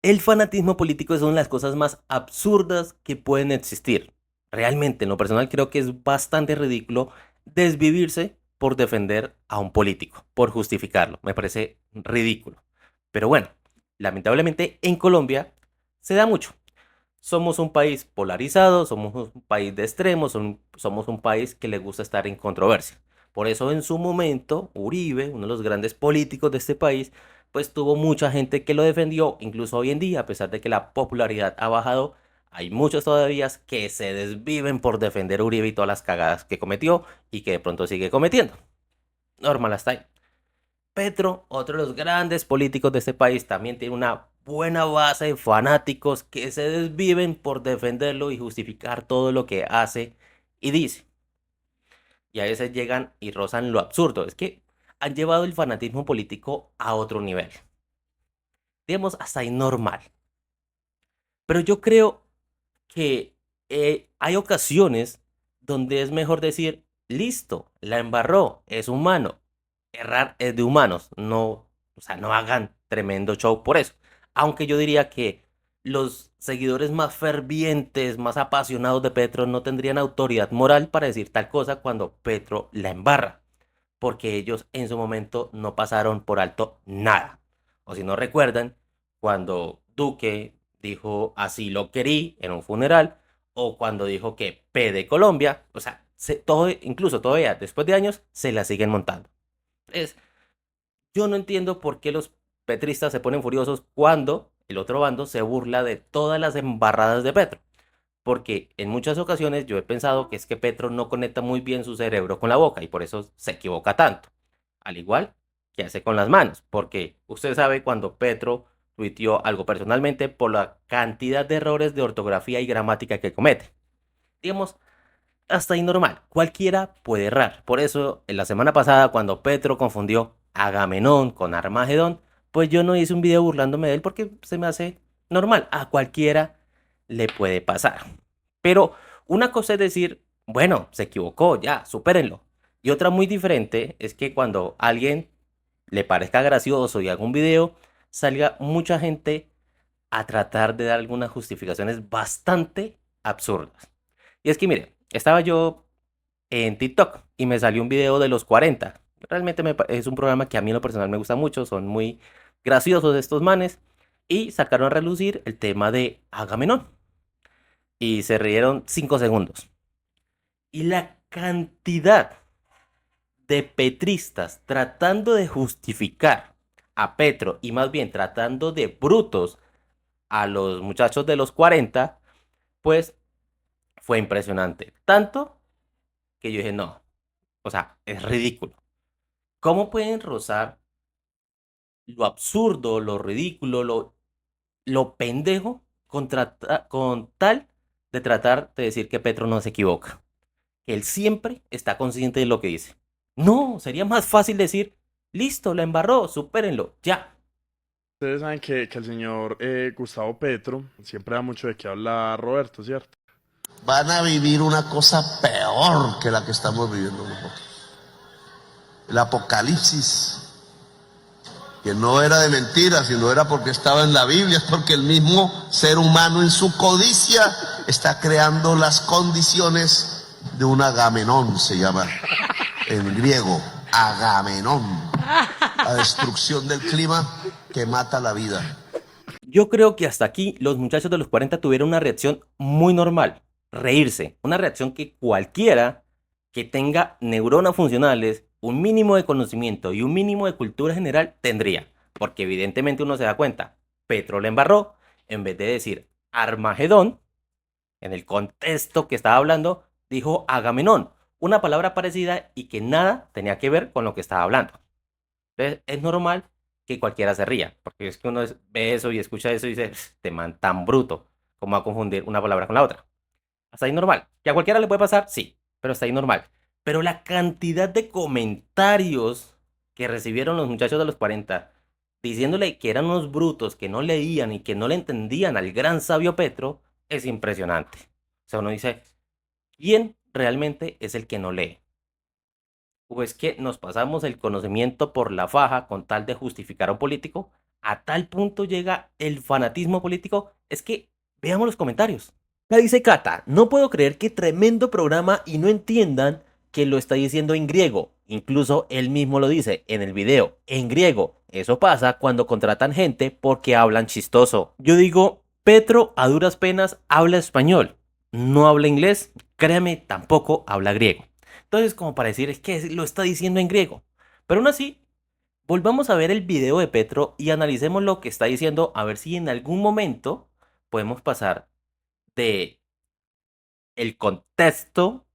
El fanatismo político es una de las cosas más absurdas que pueden existir. Realmente, en lo personal, creo que es bastante ridículo desvivirse por defender a un político, por justificarlo. Me parece ridículo. Pero bueno, lamentablemente en Colombia se da mucho. Somos un país polarizado, somos un país de extremos, somos un país que le gusta estar en controversia. Por eso en su momento, Uribe, uno de los grandes políticos de este país, pues tuvo mucha gente que lo defendió, incluso hoy en día, a pesar de que la popularidad ha bajado, hay muchos todavía que se desviven por defender a Uribe y todas las cagadas que cometió y que de pronto sigue cometiendo. Normal hasta ahí. Petro, otro de los grandes políticos de este país, también tiene una buena base de fanáticos que se desviven por defenderlo y justificar todo lo que hace y dice. Y a veces llegan y rozan lo absurdo. Es que han llevado el fanatismo político a otro nivel. Digamos, hasta ahí normal. Pero yo creo que hay ocasiones donde es mejor decir, listo, la embarró, es humano. Errar es de humanos, no, o sea, no hagan tremendo show por eso. Aunque yo diría que los seguidores más fervientes, más apasionados de Petro no tendrían autoridad moral para decir tal cosa cuando Petro la embarra, porque ellos en su momento no pasaron por alto nada. O si no recuerdan, cuando Duque dijo así lo querí en un funeral, o cuando dijo que P de Colombia, o sea, todo, incluso todavía después de años se la siguen montando. Es, yo no entiendo por qué los petristas se ponen furiosos cuando el otro bando se burla de todas las embarradas de Petro. Porque en muchas ocasiones yo he pensado que es que Petro no conecta muy bien su cerebro con la boca y por eso se equivoca tanto. Al igual que hace con las manos. Porque usted sabe cuando Petro tuiteó algo personalmente por la cantidad de errores de ortografía y gramática que comete. Digamos, hasta ahí normal. Cualquiera puede errar. Por eso, en la semana pasada, cuando Petro confundió Agamenón con Armagedón, pues yo no hice un video burlándome de él porque se me hace normal. A cualquiera le puede pasar. Pero una cosa es decir, bueno, se equivocó, ya, supérenlo. Y otra muy diferente es que cuando a alguien le parezca gracioso y haga un video, salga mucha gente a tratar de dar algunas justificaciones bastante absurdas. Y es que, mire, estaba yo en TikTok y me salió un video de los 40. Realmente es un programa que a mí en lo personal me gusta mucho, son muy graciosos estos manes. Y sacaron a relucir el tema de Agamenón. Y se rieron 5 segundos. Y la cantidad de petristas tratando de justificar a Petro y más bien tratando de brutos a los muchachos de los 40, pues fue impresionante. Tanto que yo dije, no, o sea, es ridículo. ¿Cómo pueden rozar lo absurdo, lo ridículo, lo pendejo con tal de tratar de decir que Petro no se equivoca? Que él siempre está consciente de lo que dice. No, sería más fácil decir, listo, la embarró, supérenlo, ya. Ustedes saben que el señor Gustavo Petro siempre da mucho de qué hablar Roberto, ¿cierto? Van a vivir una cosa peor que la que estamos viviendo nosotros. El apocalipsis, que no era de mentira, sino era porque estaba en la Biblia, es porque el mismo ser humano en su codicia está creando las condiciones de un Agamenón, se llama en griego, Agamenón, la destrucción del clima que mata la vida. Yo creo que hasta aquí los muchachos de los 40 tuvieron una reacción muy normal, reírse, una reacción que cualquiera que tenga neuronas funcionales, un mínimo de conocimiento y un mínimo de cultura general tendría, porque evidentemente uno se da cuenta, Petro le embarró, en vez de decir Armagedón, en el contexto que estaba hablando, dijo Agamenón, una palabra parecida y que nada tenía que ver con lo que estaba hablando. Entonces, es normal que cualquiera se ría, porque es que uno ve eso y escucha eso y dice, te man tan bruto, ¿cómo va a confundir una palabra con la otra? Hasta ahí normal. ¿Que a cualquiera le puede pasar? Sí, pero está ahí normal. Pero la cantidad de comentarios que recibieron los muchachos de los 40 diciéndole que eran unos brutos, que no leían y que no le entendían al gran sabio Petro, es impresionante. O sea, uno dice, ¿quién realmente es el que no lee? ¿O es que nos pasamos el conocimiento por la faja con tal de justificar a un político? a tal punto llega el fanatismo político, es que veamos los comentarios. La dice Cata, no puedo creer que tremendo programa y no entiendan que lo está diciendo en griego. Incluso él mismo lo dice en el video, en griego. Eso pasa cuando contratan gente porque hablan chistoso. Yo digo, Petro a duras penas habla español, no habla inglés, créame, tampoco habla griego. Entonces, como para decir, es que lo está diciendo en griego. Pero aún así, volvamos a ver el video de Petro y analicemos lo que está diciendo, a ver si en algún momento podemos pasar de el contexto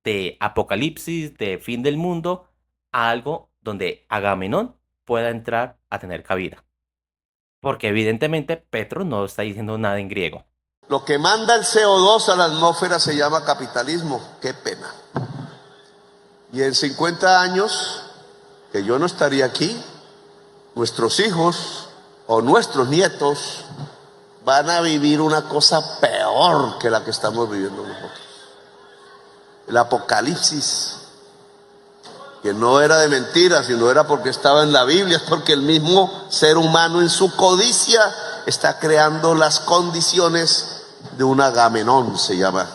de apocalipsis, de fin del mundo, a algo donde Agamenón pueda entrar a tener cabida. Porque evidentemente Petro no está diciendo nada en griego. Lo que manda el CO2 a la atmósfera se llama capitalismo. Qué pena. Y en 50 años, que yo no estaría aquí, nuestros hijos o nuestros nietos van a vivir una cosa peor que la que estamos viviendo nosotros. El apocalipsis, que no era de mentira, sino era porque estaba en la Biblia, es porque el mismo ser humano en su codicia está creando las condiciones de un Agamenón, se llama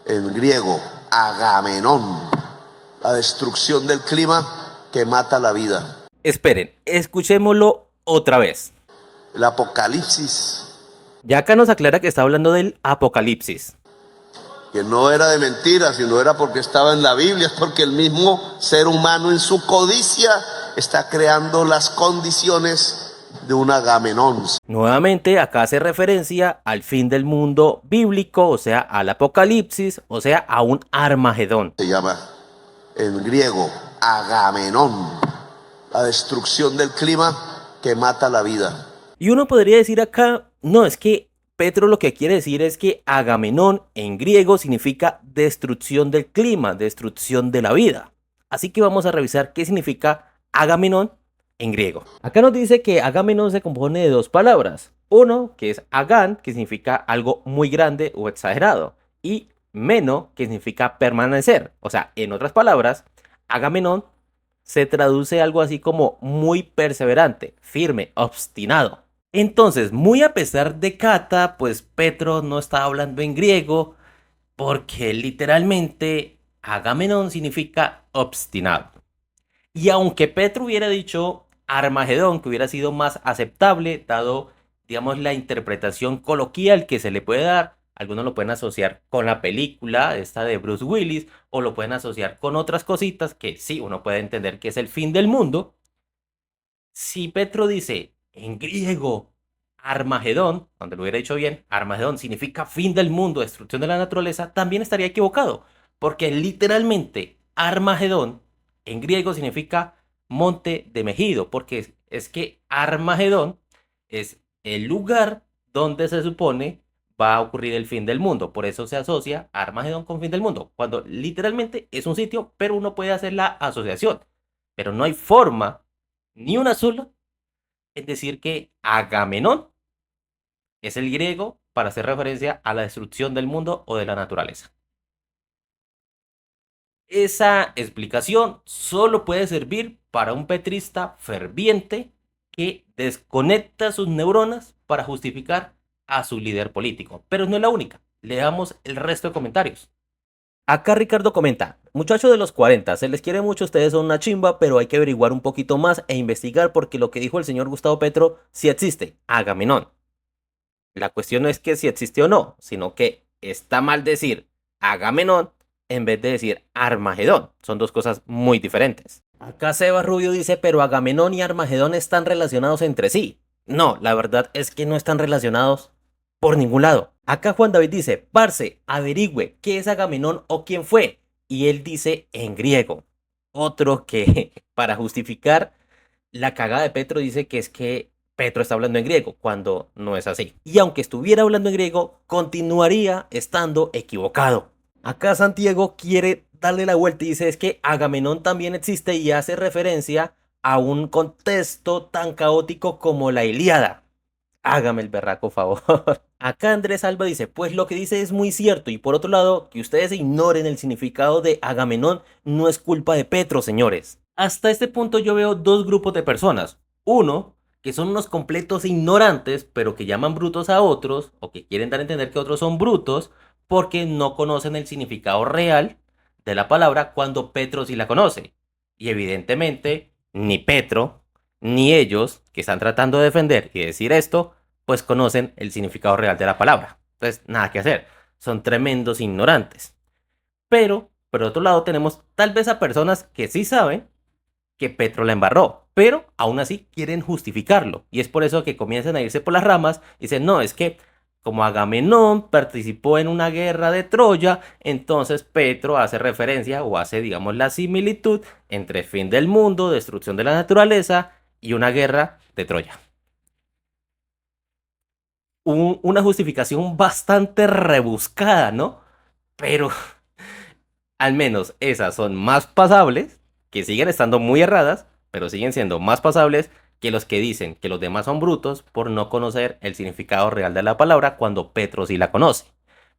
en griego, Agamenón, la destrucción del clima que mata la vida. Esperen, escuchémoslo otra vez. El apocalipsis, Ya acá nos aclara que está hablando del apocalipsis. que no era de mentira, sino era porque estaba en la Biblia, es porque el mismo ser humano en su codicia está creando las condiciones de un Agamenón. Nuevamente acá hace referencia al fin del mundo bíblico, o sea, al apocalipsis, o sea, a un Armagedón. Se llama en griego Agamenón, la destrucción del clima que mata la vida. Y uno podría decir acá, no, es que Petro lo que quiere decir es que Agamenón en griego significa destrucción del clima, destrucción de la vida. Así que vamos a revisar qué significa Agamenón en griego. Acá nos dice que Agamenón se compone de dos palabras. Uno, que es Agán, que significa algo muy grande o exagerado. Y meno, que significa permanecer. O sea, en otras palabras, Agamenón se traduce algo así como muy perseverante, firme, obstinado. Entonces, muy a pesar de Cata, pues Petro no está hablando en griego porque literalmente Agamenón significa obstinado. Y aunque Petro hubiera dicho Armagedón, que hubiera sido más aceptable, dado, digamos, la interpretación coloquial que se le puede dar, algunos lo pueden asociar con la película, esta de Bruce Willis, o lo pueden asociar con otras cositas que sí, uno puede entender que es el fin del mundo. Si Petro dice en griego Armagedón, donde lo hubiera dicho bien, Armagedón significa fin del mundo, destrucción de la naturaleza, también estaría equivocado, porque literalmente Armagedón en griego significa monte de Megido, porque es que Armagedón es el lugar donde se supone va a ocurrir el fin del mundo, por eso se asocia Armagedón con fin del mundo, cuando literalmente es un sitio, pero uno puede hacer la asociación, pero no hay forma, ni una sola, es decir que Agamenón es el griego para hacer referencia a la destrucción del mundo o de la naturaleza. Esa explicación solo puede servir para un petrista ferviente que desconecta sus neuronas para justificar a su líder político. Pero no es la única. Leamos el resto de comentarios. Acá Ricardo comenta, muchachos de los 40, se les quiere mucho, ustedes son una chimba, pero hay que averiguar un poquito más e investigar porque lo que dijo el señor Gustavo Petro sí existe, Agamenón. La cuestión no es que si existe o no, sino que está mal decir Agamenón en vez de decir Armagedón. Son dos cosas muy diferentes. Acá Seba Rubio dice, pero Agamenón y Armagedón están relacionados entre sí. No, la verdad es que no están relacionados por ningún lado. Acá Juan David dice, parce, averigüe qué es Agamenón o quién fue. Y él dice en griego. Otro que para justificar la cagada de Petro dice que es que Petro está hablando en griego, cuando no es así. Y aunque estuviera hablando en griego, continuaría estando equivocado. Acá Santiago quiere darle la vuelta y dice es que Agamenón también existe y hace referencia a un contexto tan caótico como la Ilíada. Hágame el berraco favor. Acá Andrés Alba dice, pues lo que dice es muy cierto y por otro lado, que ustedes ignoren el significado de Agamenón no es culpa de Petro, señores. Hasta este punto yo veo dos grupos de personas. Uno, que son unos completos ignorantes, pero que llaman brutos a otros, o que quieren dar a entender que otros son brutos, porque no conocen el significado real de la palabra cuando Petro sí la conoce. Y evidentemente, ni Petro, ni ellos, que están tratando de defender y decir esto, pues conocen el significado real de la palabra. Entonces, nada que hacer. Son tremendos ignorantes. Pero, por otro lado, tenemos tal vez a personas que sí saben que Petro la embarró, pero aún así quieren justificarlo. Y es por eso que comienzan a irse por las ramas y dicen, no, es que como Agamenón participó en una guerra de Troya, entonces Petro hace referencia o hace, digamos, la similitud entre fin del mundo, destrucción de la naturaleza y una guerra de Troya. Una justificación bastante rebuscada, ¿no? Pero al menos esas son más pasables, que siguen estando muy erradas, pero siguen siendo más pasables que los que dicen que los demás son brutos por no conocer el significado real de la palabra cuando Petro sí la conoce.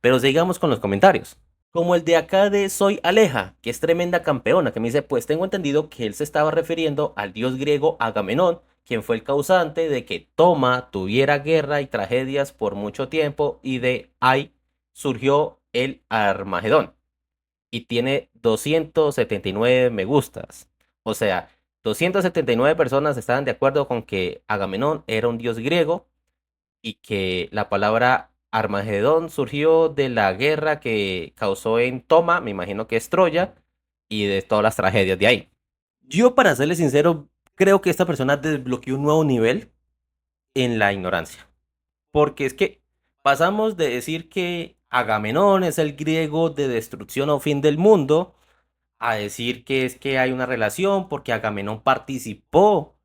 Pero sigamos con los comentarios. Como el de acá de Soy Aleja, que es tremenda campeona, que me dice, pues tengo entendido que él se estaba refiriendo al dios griego Agamenón, quien fue el causante de que Toma tuviera guerra y tragedias por mucho tiempo y de ahí surgió el Armagedón y tiene 279 me gustas. O sea, 279 personas estaban de acuerdo con que Agamenón era un dios griego y que la palabra Armagedón surgió de la guerra que causó en Toma, me imagino que es Troya, y de todas las tragedias de ahí. Yo, para serle sincero, creo que esta persona desbloqueó un nuevo nivel en la ignorancia. Porque es que pasamos de decir que Agamenón es el griego de destrucción o fin del mundo, a decir que es que hay una relación porque Agamenón participó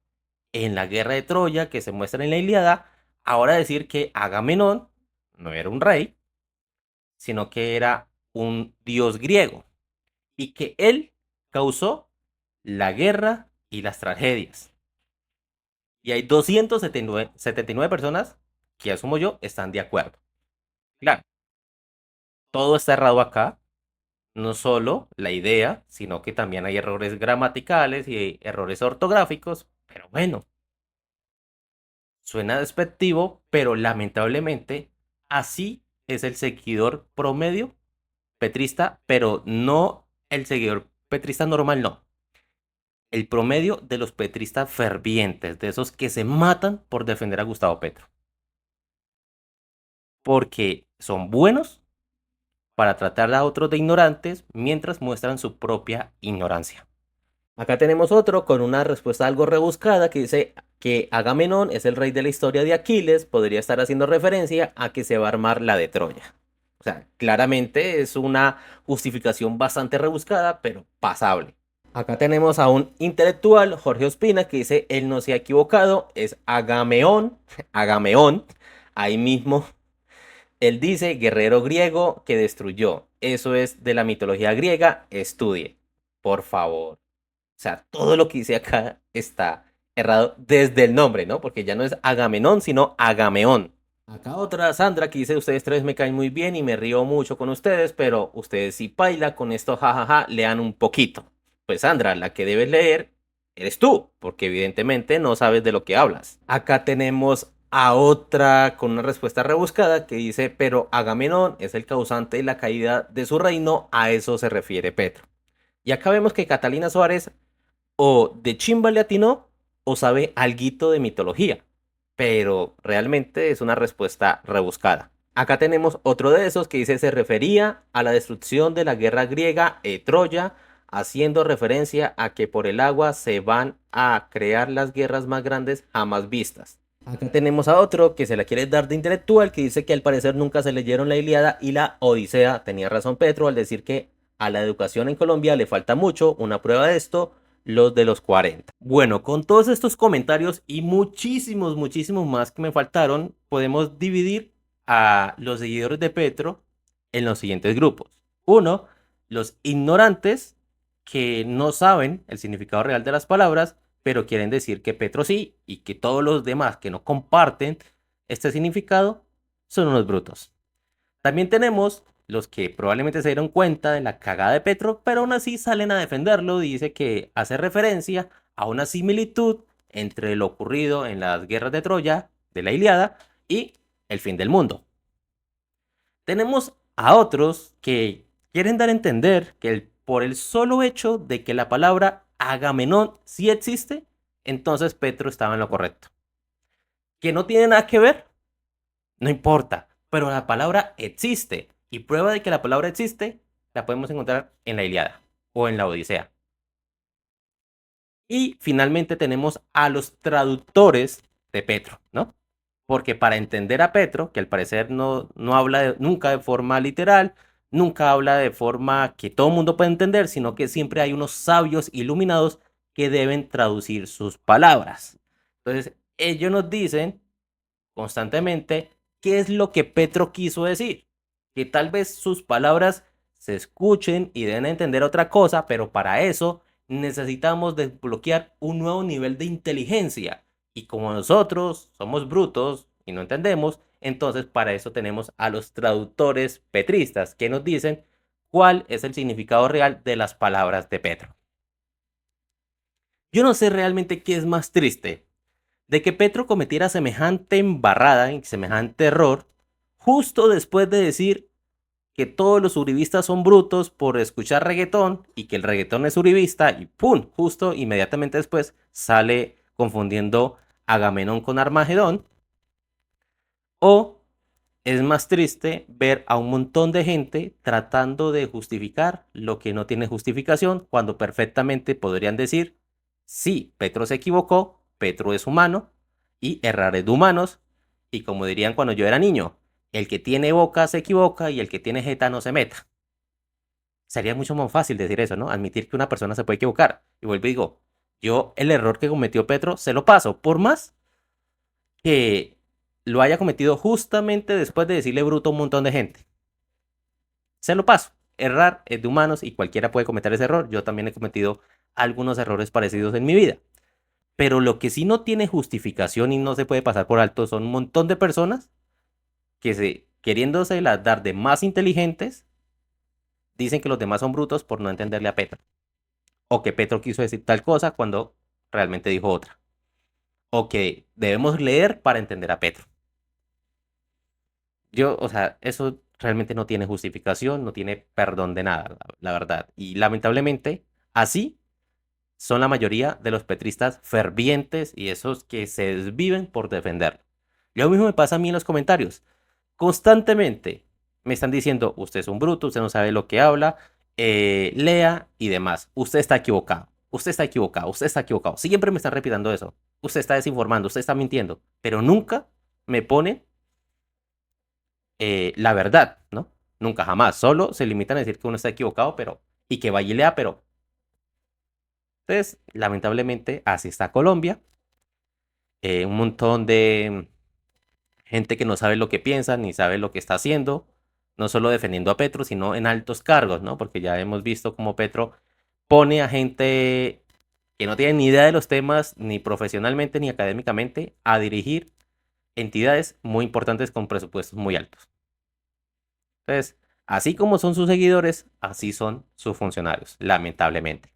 en la guerra de Troya que se muestra en la Ilíada, ahora decir que Agamenón no era un rey, sino que era un dios griego y que él causó la guerra y las tragedias. Y hay 279 personas que, asumo yo, están de acuerdo. Claro, todo está errado acá, no solo la idea, sino que también hay errores gramaticales y errores ortográficos, pero bueno, suena despectivo, pero lamentablemente así es el seguidor promedio petrista, pero no el seguidor petrista normal, no. El promedio de los petristas fervientes, de esos que se matan por defender a Gustavo Petro. Porque son buenos para tratar a otros de ignorantes mientras muestran su propia ignorancia. Acá tenemos otro con una respuesta algo rebuscada que dice que Agamenón es el rey de la historia de Aquiles, podría estar haciendo referencia a que se va a armar la de Troya. O sea, claramente es una justificación bastante rebuscada, pero pasable. Acá tenemos a un intelectual, Jorge Ospina, que dice, él no se ha equivocado, es Agameón, Agameón, ahí mismo. Él dice, guerrero griego que destruyó. Eso es de la mitología griega, estudie, por favor. O sea, todo lo que dice acá está errado desde el nombre, ¿no? Porque ya no es Agamenón, sino Agameón. Acá otra Sandra que dice, ustedes tres me caen muy bien y me río mucho con ustedes, pero ustedes sí paila con esto, jajaja, lean un poquito. Pues Sandra, la que debes leer eres tú, porque evidentemente no sabes de lo que hablas. Acá tenemos a otra con una respuesta rebuscada que dice, pero Agamenón es el causante de la caída de su reino, a eso se refiere Petro. Y acá vemos que Catalina Suárez o de chimba le atinó o sabe alguito de mitología, pero realmente es una respuesta rebuscada. Acá tenemos otro de esos que dice se refería a la destrucción de la guerra griega Troya, haciendo referencia a que por el agua se van a crear las guerras más grandes jamás vistas. Acá tenemos a otro que se la quiere dar de intelectual que dice que al parecer nunca se leyeron la Ilíada y la Odisea. Tenía razón Petro al decir que a la educación en Colombia le falta mucho. Una prueba de esto, los de los 40. Bueno, con todos estos comentarios y muchísimos, muchísimos más que me faltaron, podemos dividir a los seguidores de Petro en los siguientes grupos. Uno, los ignorantes que no saben el significado real de las palabras, pero quieren decir que Petro sí y que todos los demás que no comparten este significado son unos brutos. También tenemos los que probablemente se dieron cuenta de la cagada de Petro, pero aún así salen a defenderlo. Dice que hace referencia a una similitud entre lo ocurrido en las guerras de Troya, de la Ilíada, y el fin del mundo. Tenemos a otros que quieren dar a entender que por el solo hecho de que la palabra Agamenón sí existe, entonces Petro estaba en lo correcto. Que no tiene nada que ver, no importa, pero la palabra existe. Y prueba de que la palabra existe la podemos encontrar en la Ilíada o en la Odisea. Y finalmente tenemos a los traductores de Petro, ¿no? Porque para entender a Petro, que al parecer no habla nunca de forma literal, nunca habla de forma que todo el mundo pueda entender, sino que siempre hay unos sabios iluminados que deben traducir sus palabras. Entonces, ellos nos dicen constantemente qué es lo que Petro quiso decir, que tal vez sus palabras se escuchen y deben entender otra cosa, pero para eso necesitamos desbloquear un nuevo nivel de inteligencia. Y como nosotros somos brutos y no entendemos, entonces para eso tenemos a los traductores petristas que nos dicen cuál es el significado real de las palabras de Petro. Yo no sé realmente qué es más triste, de que Petro cometiera semejante embarrada y semejante error justo después de decir que todos los uribistas son brutos por escuchar reggaetón y que el reggaetón es uribista y ¡pum! Justo inmediatamente después sale confundiendo Agamenón con Armagedón. O es más triste ver a un montón de gente tratando de justificar lo que no tiene justificación cuando perfectamente podrían decir, sí, Petro se equivocó, Petro es humano y errar es de humanos. Y como dirían cuando yo era niño, el que tiene boca se equivoca y el que tiene jeta no se meta. Sería mucho más fácil decir eso, ¿no? Admitir que una persona se puede equivocar. Y vuelvo y digo, yo el error que cometió Petro se lo paso, por más que lo haya cometido justamente después de decirle bruto a un montón de gente. Se lo paso. Errar es de humanos y cualquiera puede cometer ese error. Yo también he cometido algunos errores parecidos en mi vida. Pero lo que sí no tiene justificación y no se puede pasar por alto son un montón de personas que queriéndose las dar de más inteligentes, dicen que los demás son brutos por no entenderle a Petro. O que Petro quiso decir tal cosa cuando realmente dijo otra. O que debemos leer para entender a Petro. O sea, eso realmente no tiene justificación, no tiene perdón de nada, la verdad. Y lamentablemente, así son la mayoría de los petristas fervientes y esos que se desviven por defenderlo. Lo mismo me pasa a mí en los comentarios. Constantemente me están diciendo, usted es un bruto, usted no sabe lo que habla, lea y demás. Usted está equivocado, usted está equivocado, usted está equivocado. Siempre me están repitiendo eso. Usted está desinformando, usted está mintiendo, pero nunca me pone la verdad, ¿no? Nunca, jamás. Solo se limitan a decir que uno está equivocado, pero y que vaya y lea, pero. Entonces, lamentablemente, así está Colombia. Un montón de gente que no sabe lo que piensa ni sabe lo que está haciendo, no solo defendiendo a Petro, sino en altos cargos, ¿no? Porque ya hemos visto cómo Petro pone a gente que no tiene ni idea de los temas, ni profesionalmente ni académicamente, a dirigir entidades muy importantes con presupuestos muy altos. Entonces, así como son sus seguidores, así son sus funcionarios, lamentablemente.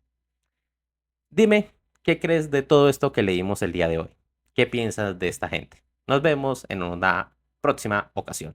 Dime, ¿qué crees de todo esto que leímos el día de hoy? ¿Qué piensas de esta gente? Nos vemos en una próxima ocasión.